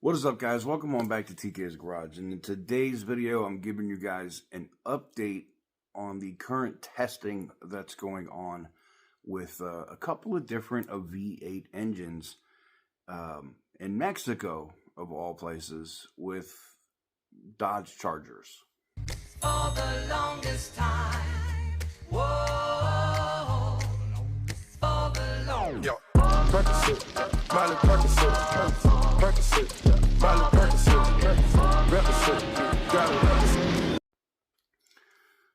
What is up, guys? Welcome on back to TK's Garage. And in today's video, I'm giving you guys an update on the current testing that's going on with a couple of different V8 engines in Mexico, of all places, with Dodge Chargers. For the longest time, whoa, for the longest. Yo, Percocet, Miley Percocet, Percocet, Miley Percocet, represent, gotta represent.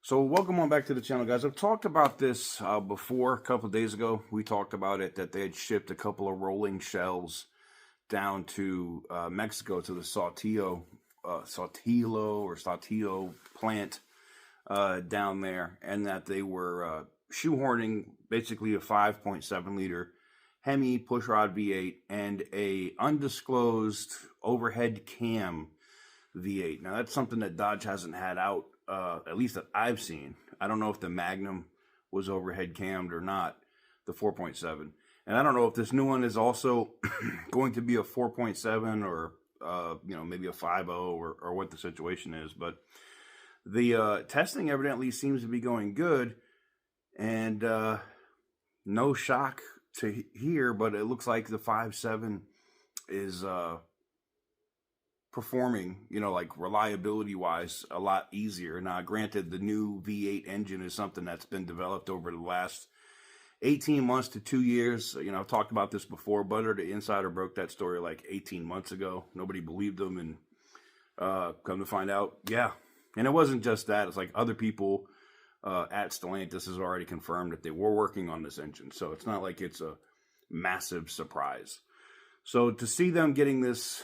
So welcome on back to the channel, guys. I've talked about this before. A couple of days ago, we talked about it, that they had shipped a couple of rolling shells down to Mexico, to the Saltillo plant down there, and that they were shoehorning basically a 5.7 liter Hemi pushrod V8 and a undisclosed overhead cam V8. Now that's something that Dodge hasn't had out, at least that I've seen. I don't know if the Magnum was overhead cammed or not, the 4.7. And I don't know if this new one is also going to be a 4.7 or maybe a 5.0 or what the situation is. But the testing evidently seems to be going good, and no shock to hear, but it looks like the 5.7 is performing, like reliability wise, a lot easier. Now, granted, the new V8 engine is something that's been developed over the last 18 months to 2 years. I've talked about this before. Butter the Insider broke that story like 18 months ago. Nobody believed them, and come to find out, yeah. And it wasn't just that. It's like other people at Stellantis has already confirmed that they were working on this engine. So it's not like it's a massive surprise. So to see them getting this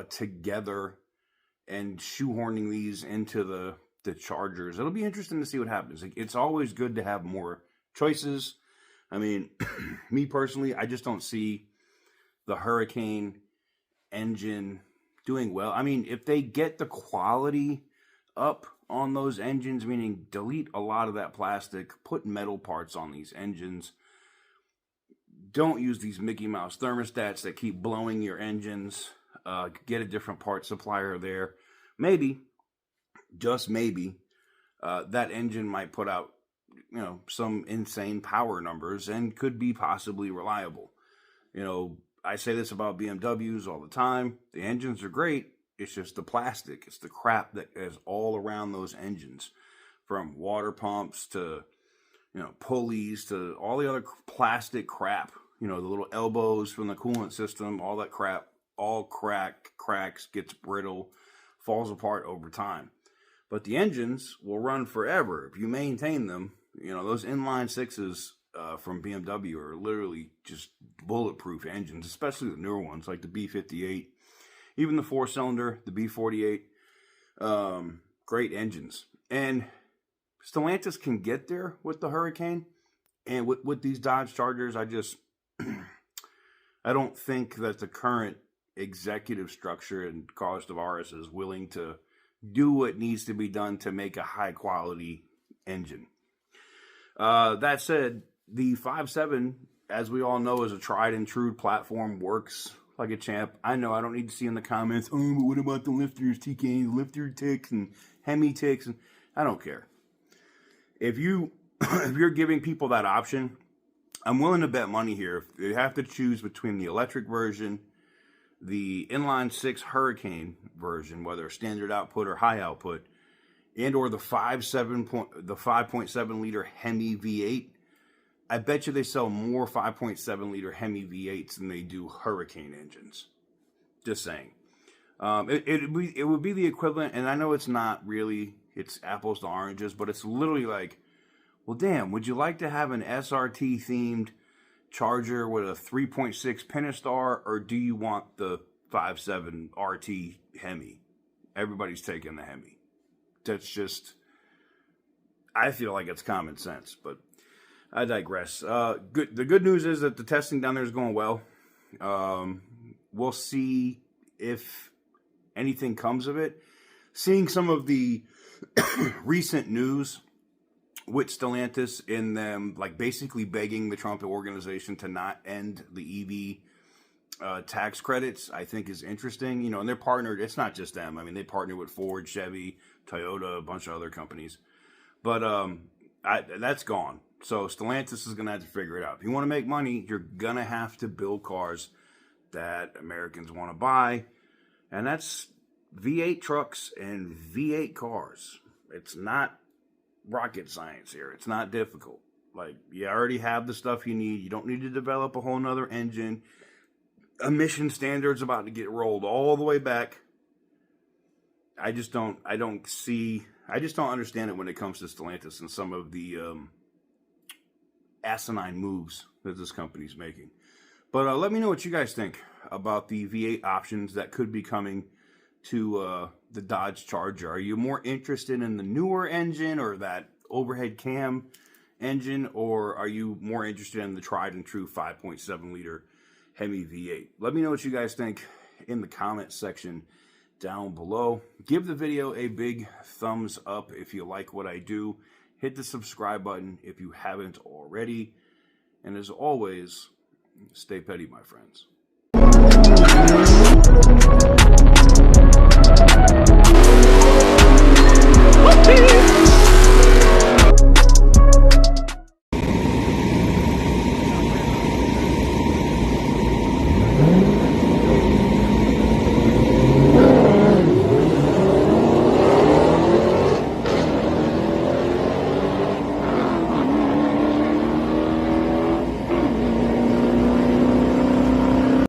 together and shoehorning these into the Chargers, it'll be interesting to see what happens. It's always good to have more choices. I mean, me personally, I just don't see the Hurricane engine doing well. I mean, if they get the quality up on those engines, meaning delete a lot of that plastic, put metal parts on these engines, don't use these Mickey Mouse thermostats that keep blowing your engines, get a different part supplier there. Maybe, just maybe, that engine might put out some insane power numbers and could be possibly reliable. I say this about BMWs all the time. The engines are great. It's just the plastic. It's the crap that is all around those engines, from water pumps to, pulleys to all the other plastic crap. The little elbows from the coolant system, all that crap, all cracks, gets brittle, falls apart over time. But the engines will run forever if you maintain them. Those inline sixes from BMW are literally just bulletproof engines, especially the newer ones like the B58. Even the 4-cylinder, the B48, great engines. And Stellantis can get there with the Hurricane. And with these Dodge Chargers, I don't think that the current executive structure in Carlos Tavares is willing to do what needs to be done to make a high-quality engine. That said, the 5.7, as we all know, is a tried-and-true platform, works like a champ. I know I don't need to see in the comments, but what about the lifters, TK, lifter ticks and Hemi ticks? And I don't care. If you're giving people that option, I'm willing to bet money here. If they have to choose between the electric version, the inline 6 Hurricane version, whether standard output or high output, and or the 5.7 liter Hemi V8, I bet you they sell more 5.7 liter Hemi V8s than they do Hurricane engines. Just saying. It would be the equivalent, and I know it's not really, it's apples to oranges, but it's literally like, well, damn, would you like to have an SRT themed Charger with a 3.6 Pentastar, or do you want the 5.7 RT Hemi? Everybody's taking the Hemi. That's just, I feel like it's common sense, but I digress. The good news is that the testing down there is going well. We'll see if anything comes of it. Seeing some of the recent news with Stellantis in them, like basically begging the Trump organization to not end the EV tax credits, I think is interesting. You know, and they're partnered. It's not just them. I mean, they partner with Ford, Chevy, Toyota, a bunch of other companies. But that's gone. So Stellantis is going to have to figure it out. If you want to make money, you're going to have to build cars that Americans want to buy. And that's V8 trucks and V8 cars. It's not rocket science here. It's not difficult. Like, you already have the stuff you need. You don't need to develop a whole nother engine. Emission standards about to get rolled all the way back. I just don't understand it when it comes to Stellantis and some of the asinine moves that this company's making. But let me know what you guys think about the V8 options that could be coming to the Dodge Charger. Are you more interested in the newer engine or that overhead cam engine, or are you more interested in the tried and true 5.7 liter Hemi V8? Let me know what you guys think in the comment section down below. Give the video a big thumbs up if you like what I do. Hit the subscribe button if you haven't already. And as always, stay petty, my friends. Whoopee!